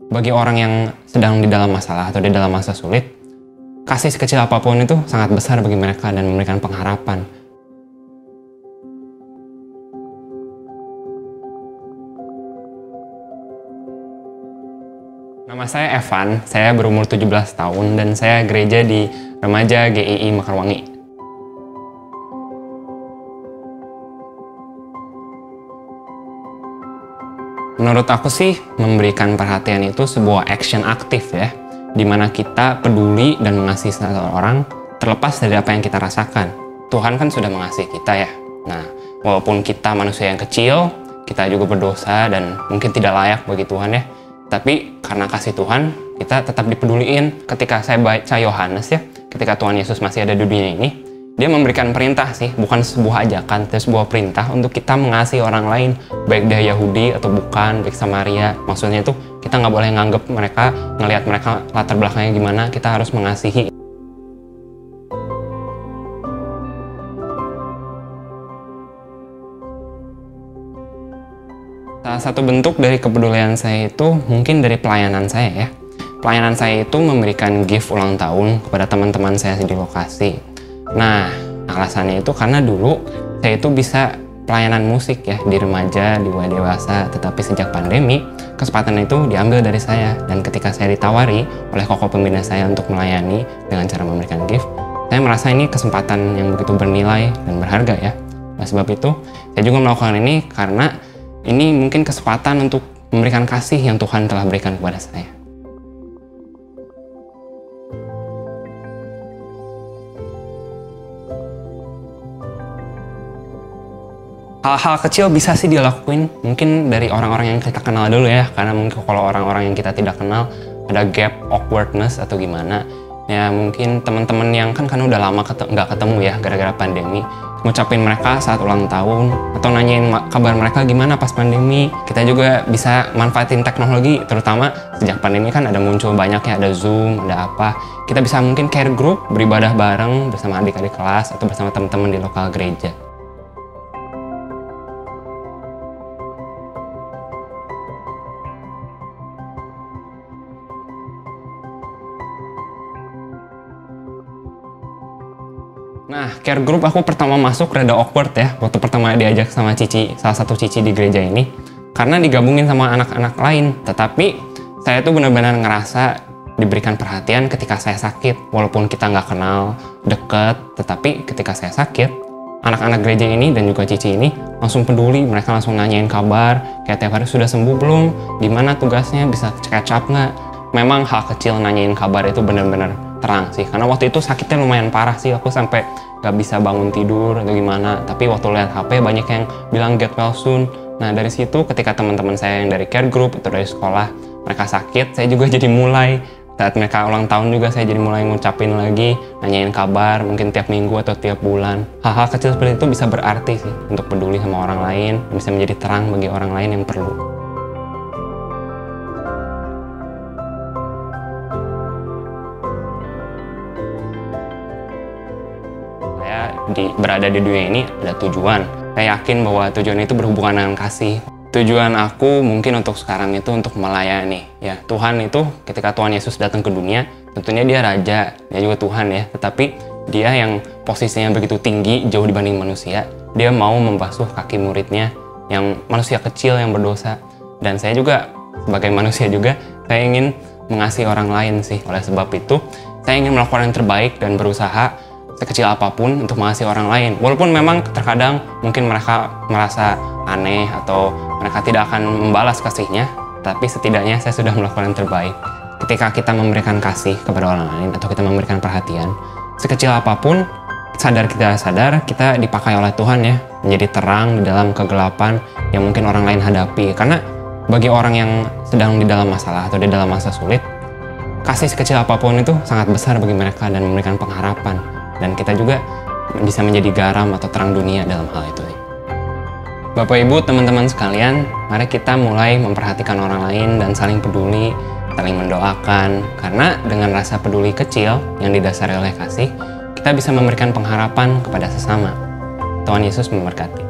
Bagi orang yang sedang di dalam masalah atau di dalam masa sulit, kasih sekecil apapun itu sangat besar bagi mereka dan memberikan pengharapan. Nama saya Evan, saya berumur 17 tahun dan saya gereja di Remaja GII Mekarwangi. Menurut aku sih, memberikan perhatian itu sebuah action aktif ya, dimana kita peduli dan mengasihi seseorang terlepas dari apa yang kita rasakan. Tuhan kan sudah mengasihi kita ya. Nah, walaupun kita manusia yang kecil, kita juga berdosa dan mungkin tidak layak bagi Tuhan ya. Tapi karena kasih Tuhan, kita tetap dipeduliin. Ketika saya baca Yohanes ya, ketika Tuhan Yesus masih ada di dunia ini, dia memberikan perintah sih, bukan sebuah ajakan, tapi sebuah perintah untuk kita mengasihi orang lain, baik dia Yahudi atau bukan, baik Samaria. Maksudnya itu kita nggak boleh nganggep mereka, ngelihat mereka latar belakangnya gimana, kita harus mengasihi. Salah satu bentuk dari kepedulian saya itu mungkin dari pelayanan saya ya. Pelayanan saya itu memberikan gift ulang tahun kepada teman-teman saya di lokasi. Nah, alasannya itu karena dulu saya itu bisa pelayanan musik ya di remaja, di wadah dewasa, tetapi sejak pandemi, kesempatan itu diambil dari saya. Dan ketika saya ditawari oleh kokoh pembina saya untuk melayani dengan cara memberikan gift, saya merasa ini kesempatan yang begitu bernilai dan berharga ya. Oleh sebab itu, saya juga melakukan ini karena ini mungkin kesempatan untuk memberikan kasih yang Tuhan telah berikan kepada saya. Hal-hal kecil bisa sih dilakuin, mungkin dari orang-orang yang kita kenal dulu ya, karena mungkin kalau orang-orang yang kita tidak kenal ada gap awkwardness atau gimana ya, mungkin teman-teman yang kan udah lama nggak ketemu ya gara-gara pandemi, ngucapin mereka saat ulang tahun atau nanyain kabar mereka gimana pas pandemi. Kita juga bisa manfaatin teknologi, terutama sejak pandemi kan ada muncul banyak ya, ada Zoom, ada apa, kita bisa mungkin care group, beribadah bareng bersama adik-adik kelas atau bersama teman-teman di lokal gereja. Nah, care group aku pertama masuk rada awkward ya, waktu pertama diajak sama Cici, salah satu Cici di gereja ini, karena digabungin sama anak-anak lain. Tetapi saya tuh benar-benar ngerasa diberikan perhatian ketika saya sakit, walaupun kita nggak kenal deket, tetapi ketika saya sakit, anak-anak gereja ini dan juga Cici ini langsung peduli, mereka langsung nanyain kabar, kayak tiap hari sudah sembuh belum, di mana tugasnya, bisa catch up nggak. Memang hal kecil nanyain kabar itu benar-benar terang sih, karena waktu itu sakitnya lumayan parah sih, aku sampai gak bisa bangun tidur atau gimana. Tapi waktu lihat HP banyak yang bilang get well soon. Nah dari situ ketika teman-teman saya yang dari care group atau dari sekolah mereka sakit, saya juga jadi mulai, saat mereka ulang tahun juga saya jadi mulai ngucapin lagi, nanyain kabar mungkin tiap minggu atau tiap bulan. Hal-hal kecil seperti itu bisa berarti sih untuk peduli sama orang lain, bisa menjadi terang bagi orang lain yang perlu. Berada di dunia ini ada tujuan. Saya yakin bahwa tujuan itu berhubungan dengan kasih. Tujuan aku mungkin untuk sekarang itu untuk melayani. Ya, Tuhan itu ketika Tuhan Yesus datang ke dunia, tentunya dia raja, dia juga Tuhan ya. Tetapi dia yang posisinya begitu tinggi, jauh dibanding manusia. Dia mau membasuh kaki muridnya yang manusia kecil yang berdosa. Dan saya juga sebagai manusia juga, saya ingin mengasihi orang lain sih. Oleh sebab itu, saya ingin melakukan yang terbaik dan berusaha sekecil apapun untuk mengasihi orang lain. Walaupun memang terkadang mungkin mereka merasa aneh atau mereka tidak akan membalas kasihnya, tapi setidaknya saya sudah melakukan yang terbaik. Ketika kita memberikan kasih kepada orang lain atau kita memberikan perhatian, sekecil apapun, kita dipakai oleh Tuhan ya, menjadi terang di dalam kegelapan yang mungkin orang lain hadapi. Karena bagi orang yang sedang di dalam masalah atau di dalam masa sulit, kasih sekecil apapun itu sangat besar bagi mereka dan memberikan pengharapan. Dan kita juga bisa menjadi garam atau terang dunia dalam hal itu. Bapak Ibu, teman-teman sekalian, mari kita mulai memperhatikan orang lain dan saling peduli, saling mendoakan. Karena dengan rasa peduli kecil yang didasari oleh kasih, kita bisa memberikan pengharapan kepada sesama. Tuhan Yesus memberkati.